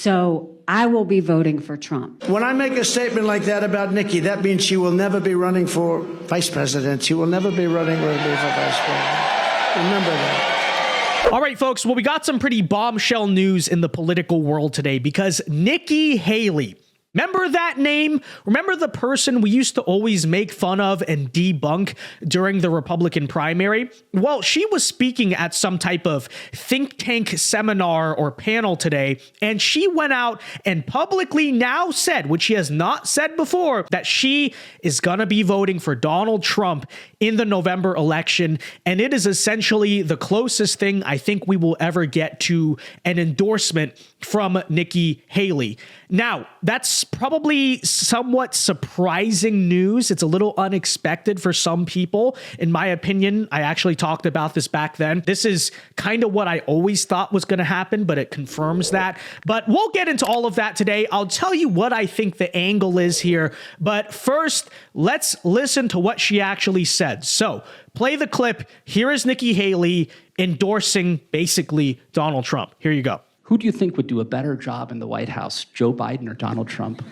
So I will be voting for Trump. When I make a statement like that about Nikki, that means she will never be running for vice president. She will never be running for vice president. Remember that. All right, folks. Well, we got some pretty bombshell news in the political world today because Nikki Haley, remember that name? Remember the person we used to always make fun of and debunk during the Republican primary? Well, she was speaking at some type of think tank seminar or panel today, and she went out and publicly now said, which she has not said before, that she is going to be voting for Donald Trump in the November election. And it is essentially the closest thing I think we will ever get to an endorsement from Nikki Haley. Now, that's probably somewhat surprising news. It's a little unexpected for some people. In my opinion, I actually talked about this back then. This is kind of what I always thought was going to happen, but it confirms that. But we'll get into all of that today. I'll tell you what I think the angle is here. But first, let's listen to what she actually said. So play the clip. Here is Nikki Haley endorsing basically Donald Trump. Here you go. Who do you think would do a better job in the White House, Joe Biden or Donald Trump?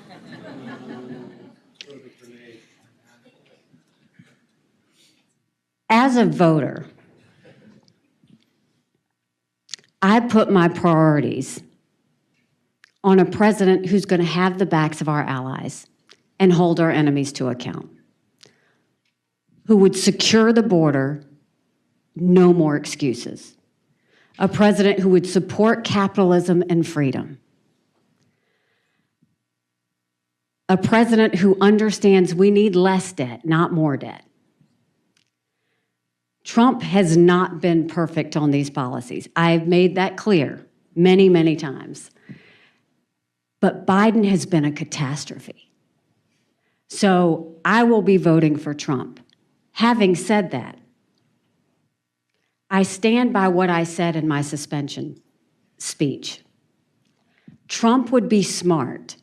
As a voter, I put my priorities on a president who's going to have the backs of our allies and hold our enemies to account, who would secure the border, no more excuses. A president who would support capitalism and freedom. A president who understands we need less debt, not more debt. Trump has not been perfect on these policies. I've made that clear many, many times. But Biden has been a catastrophe. So I will be voting for Trump. Having said that, I stand by what I said in my suspension speech. Trump would be smart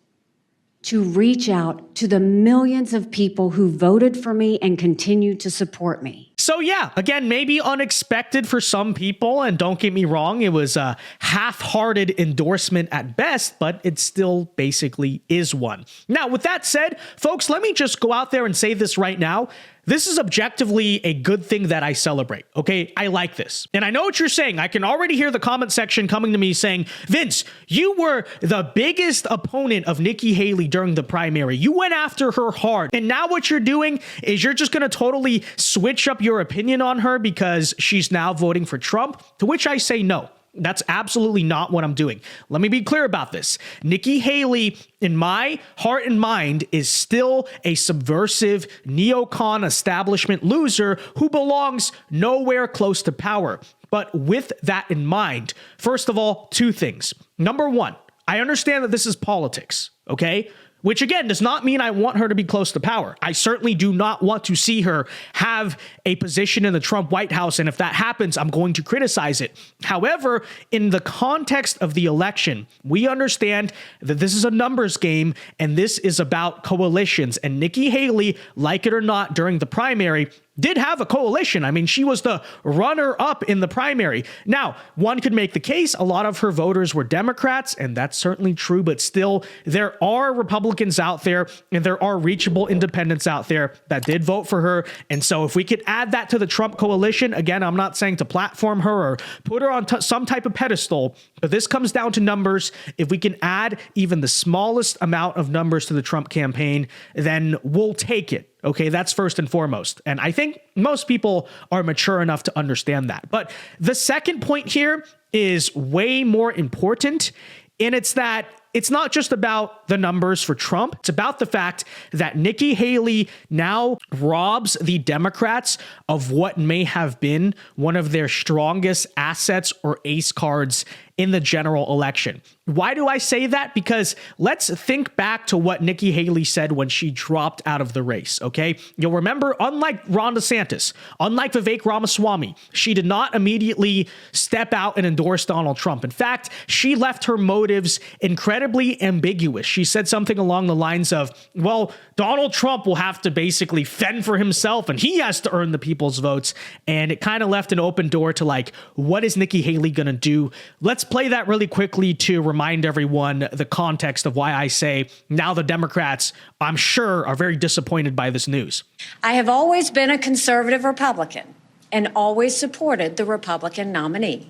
to reach out to the millions of people who voted for me and continue to support me. So yeah, again, maybe unexpected for some people, and don't get me wrong, it was a half-hearted endorsement at best, but it still basically is one. Now, with that said, folks, let me just go out there and say this right now. This is objectively a good thing that I celebrate, okay? I like this. And I know what you're saying. I can already hear the comment section coming to me saying, Vince, you were the biggest opponent of Nikki Haley during the primary. You went after her hard. And now what you're doing is you're just going to totally switch up your opinion on her because she's now voting for Trump, to which I say no. That's absolutely not what I'm doing. Let me be clear about this. Nikki Haley, in my heart and mind, is still a subversive neocon establishment loser who belongs nowhere close to power. But with that in mind, first of all, two things. Number one, I understand that this is politics, okay? Which, again, does not mean I want her to be close to power. I certainly do not want to see her have a position in the Trump White House, and if that happens, I'm going to criticize it. However, in the context of the election, we understand that this is a numbers game, and this is about coalitions. And Nikki Haley, like it or not, during the primary, did have a coalition. I mean, she was the runner-up in the primary. Now, one could make the case a lot of her voters were Democrats, and that's certainly true, but still, there are Republicans out there, and there are reachable independents out there that did vote for her. And so if we could add that to the Trump coalition, again, I'm not saying to platform her or put her on some type of pedestal, but this comes down to numbers. If we can add even the smallest amount of numbers to the Trump campaign, then we'll take it. Okay, that's first and foremost. And I think most people are mature enough to understand that. But the second point here is way more important. And it's that it's not just about the numbers for Trump. It's about the fact that Nikki Haley now robs the Democrats of what may have been one of their strongest assets or ace cards in the general election. Why do I say that? Because let's think back to what Nikki Haley said when she dropped out of the race, okay? You'll remember, unlike Ron DeSantis, unlike Vivek Ramaswamy, she did not immediately step out and endorse Donald Trump. In fact, she left her motives incredibly incredibly ambiguous. She said something along the lines of, well, Donald Trump will have to basically fend for himself and he has to earn the people's votes. And it kind of left an open door to like, what is Nikki Haley going to do? Let's play that really quickly to remind everyone the context of why I say now the Democrats, I'm sure, are very disappointed by this news. I have always been a conservative Republican and always supported the Republican nominee.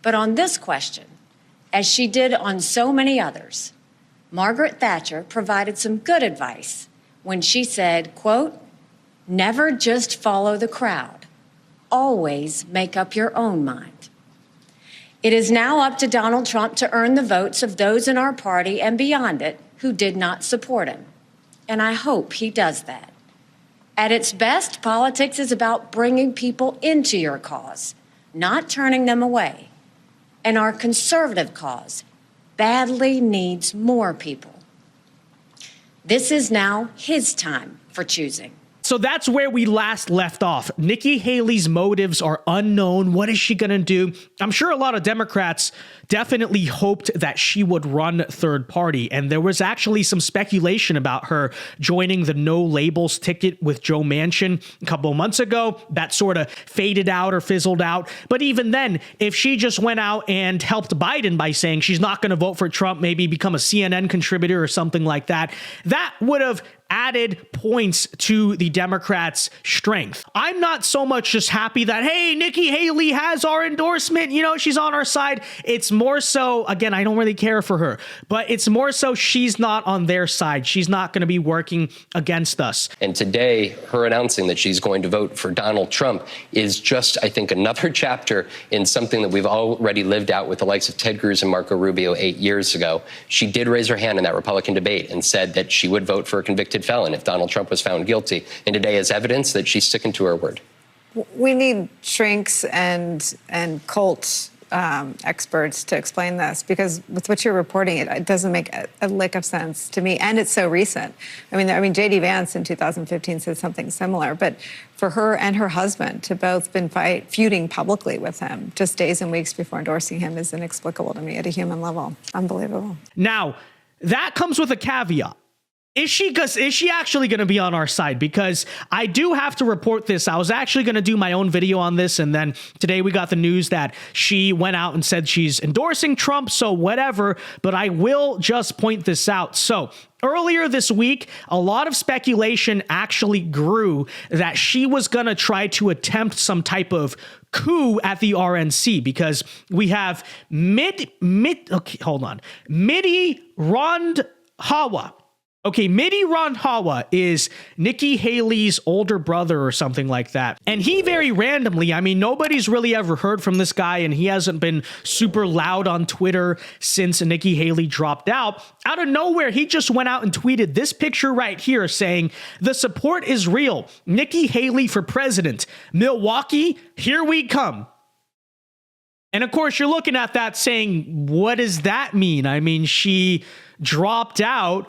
But on this question, as she did on so many others, Margaret Thatcher provided some good advice when she said, quote, "Never just follow the crowd. Always make up your own mind." It is now up to Donald Trump to earn the votes of those in our party and beyond it who did not support him. And I hope he does that. At its best, politics is about bringing people into your cause, not turning them away. And our conservative cause badly needs more people. This is now his time for choosing. So that's where we last left off. Nikki Haley's motives are unknown. What is she going to do? I'm sure a lot of Democrats definitely hoped that she would run third party. And there was actually some speculation about her joining the no labels ticket with Joe Manchin a couple of months ago. That sort of faded out or fizzled out. But even then, if she just went out and helped Biden by saying she's not going to vote for Trump, maybe become a CNN contributor or something like that, that would have added points to the Democrats' strength. I'm not so much just happy that, hey, Nikki Haley has our endorsement, you know, she's on our side. It's more so, again, I don't really care for her, but it's more so she's not on their side. She's not going to be working against us. And today, her announcing that she's going to vote for Donald Trump is just, I think, another chapter in something that we've already lived out with the likes of Ted Cruz and Marco Rubio 8 years ago. She did raise her hand in that Republican debate and said that she would vote for a convicted felon if Donald Trump was found guilty. And today is evidence that she's sticking to her word. We need shrinks and cult experts to explain this, because with what you're reporting, it doesn't make a lick of sense to me, and it's so recent. I mean, J.D. Vance in 2015 said something similar, but for her and her husband to both been feuding publicly with him just days and weeks before endorsing him is inexplicable to me at a human level. Unbelievable. Now, that comes with a caveat. Is she actually going to be on our side? Because I do have to report this. I was actually going to do my own video on this. And then today we got the news that she went out and said she's endorsing Trump. So whatever, but I will just point this out. So earlier this week, a lot of speculation actually grew that she was going to try to attempt some type of coup at the RNC, because we have Midi Randhawa. Okay, Midi Randhawa is Nikki Haley's older brother or something like that. And he very randomly, I mean, nobody's really ever heard from this guy, and he hasn't been super loud on Twitter since Nikki Haley dropped out. Out of nowhere, he just went out and tweeted this picture right here saying, "The support is real. Nikki Haley for president. Milwaukee, here we come." And of course, you're looking at that saying, what does that mean? I mean, she dropped out.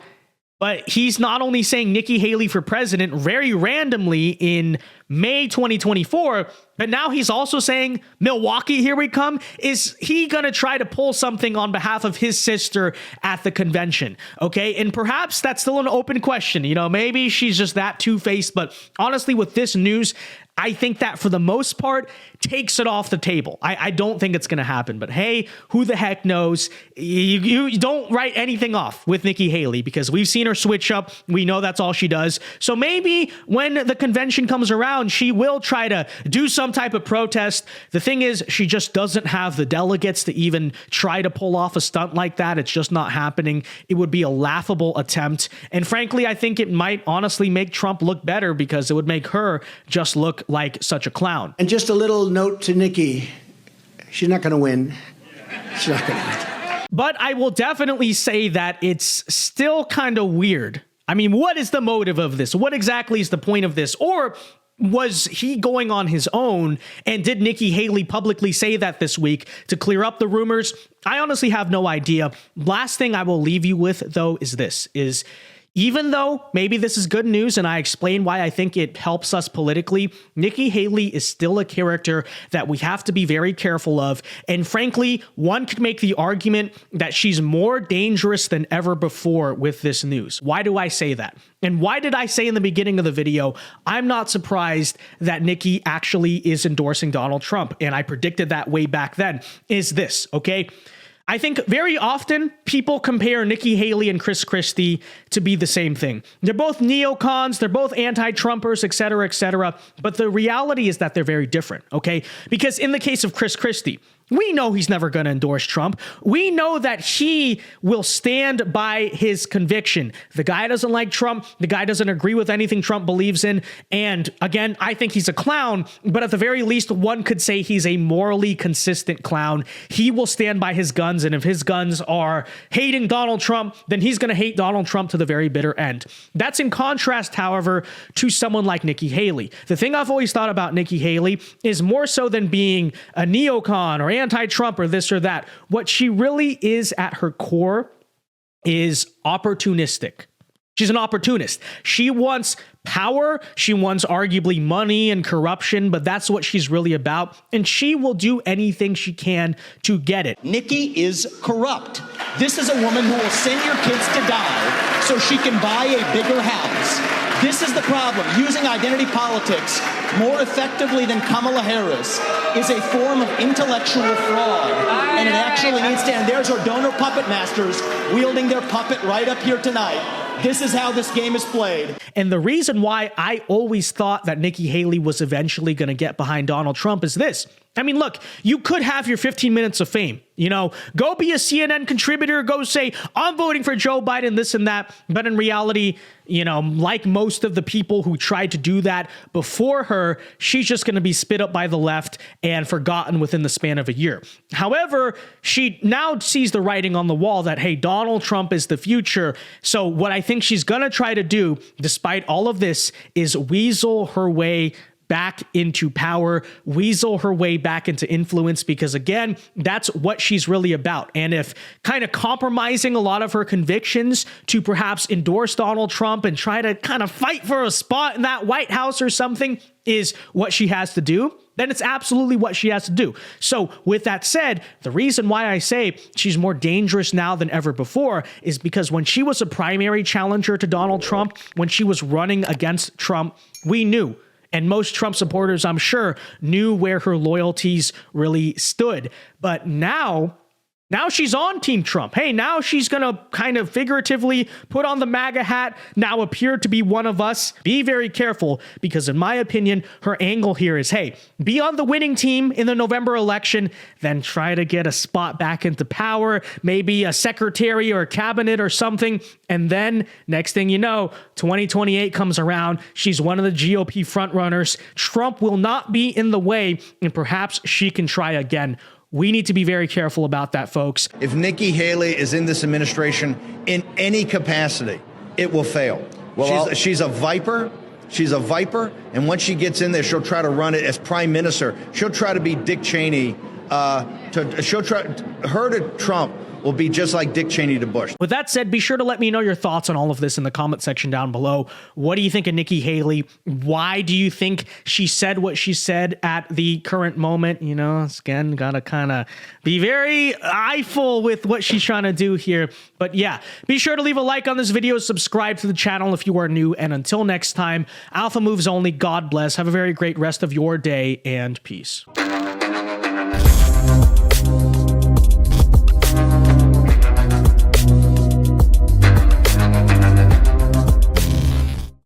But he's not only saying Nikki Haley for president very randomly in May 2024, but now he's also saying Milwaukee, here we come. Is he going to try to pull something on behalf of his sister at the convention? Okay, and perhaps that's still an open question. You know, maybe she's just that two-faced, but honestly, with this news, I think that for the most part takes it off the table. I don't think it's going to happen, but hey, who the heck knows? You don't write anything off with Nikki Haley, because we've seen her switch up. We know that's all she does. So maybe when the convention comes around, she will try to do some type of protest. The thing is, she just doesn't have the delegates to even try to pull off a stunt like that. It's just not happening. It would be a laughable attempt. And frankly, I think it might honestly make Trump look better, because it would make her just look like such a clown. And just a little note to Nikki, she's not going to win. She's not going to win. But I will definitely say that it's still kind of weird. I mean, what is the motive of this? What exactly is the point of this? Or was he going on his own, and did Nikki Haley publicly say that this week to clear up the rumors? I honestly have no idea. Last thing I will leave you with, though, is this, Even though maybe this is good news and I explain why I think it helps us politically, Nikki Haley is still a character that we have to be very careful of. And frankly, one could make the argument that she's more dangerous than ever before with this news. Why do I say that? And why did I say in the beginning of the video, I'm not surprised that Nikki actually is endorsing Donald Trump, and I predicted that way back then, is this, okay? I think very often people compare Nikki Haley and Chris Christie to be the same thing. They're both neocons, they're both anti-Trumpers, et cetera, but the reality is that they're very different, okay? Because in the case of Chris Christie, we know he's never going to endorse Trump. We know that he will stand by his conviction. The guy doesn't like Trump. The guy doesn't agree with anything Trump believes in. And again, I think he's a clown, but at the very least, one could say he's a morally consistent clown. He will stand by his guns. And if his guns are hating Donald Trump, then he's going to hate Donald Trump to the very bitter end. That's in contrast, however, to someone like Nikki Haley. The thing I've always thought about Nikki Haley is more so than being a neocon or anti-Trump or this or that. What she really is at her core is opportunistic. She's an opportunist. She wants power. She wants arguably money and corruption, but that's what she's really about. And she will do anything she can to get it. Nikki is corrupt. This is a woman who will send your kids to die so she can buy a bigger house. This is the problem. Using identity politics more effectively than Kamala Harris is a form of intellectual fraud. And it actually needs to end. There's our donor puppet masters wielding their puppet right up here tonight. This is how this game is played. And the reason why I always thought that Nikki Haley was eventually going to get behind Donald Trump is this. I mean, look, you could have your 15 minutes of fame, you know, go be a CNN contributor, go say, I'm voting for Joe Biden, this and that. But in reality, you know, like most of the people who tried to do that before her, she's just going to be spit up by the left and forgotten within the span of a year. However, she now sees the writing on the wall that, hey, Donald Trump is the future. So what I think she's going to try to do, despite all of this, is weasel her way back into power, weasel her way back into influence, because again, that's what she's really about. And if kind of compromising a lot of her convictions to perhaps endorse Donald Trump and try to kind of fight for a spot in that White House or something is what she has to do, then it's absolutely what she has to do. So with that said, the reason why I say she's more dangerous now than ever before is because when she was a primary challenger to Donald Trump, when she was running against Trump, we knew, and most Trump supporters, I'm sure, knew where her loyalties really stood. But now she's on Team Trump. Hey, now she's going to kind of figuratively put on the MAGA hat, now appear to be one of us. Be very careful, because in my opinion, her angle here is, hey, be on the winning team in the November election, then try to get a spot back into power, maybe a secretary or a cabinet or something. And then next thing you know, 2028 comes around. She's one of the GOP frontrunners. Trump will not be in the way, and perhaps she can try again. We need to be very careful about that, folks. If Nikki Haley is in this administration in any capacity, it will fail. Well, she's a viper. She's a viper. And once she gets in there, she'll try to run it as prime minister. She'll try to be Dick Cheney. Her to Trump will be just like Dick Cheney to Bush. With that said, be sure to let me know your thoughts on all of this in the comment section down below. What do you think of Nikki Haley? Why do you think she said what she said at the current moment? You know, again, gotta kind of be very eyeful with what she's trying to do here. But yeah, be sure to leave a like on this video, subscribe to the channel if you are new, and until next time, Alpha Moves Only, God bless. Have a very great rest of your day, and peace.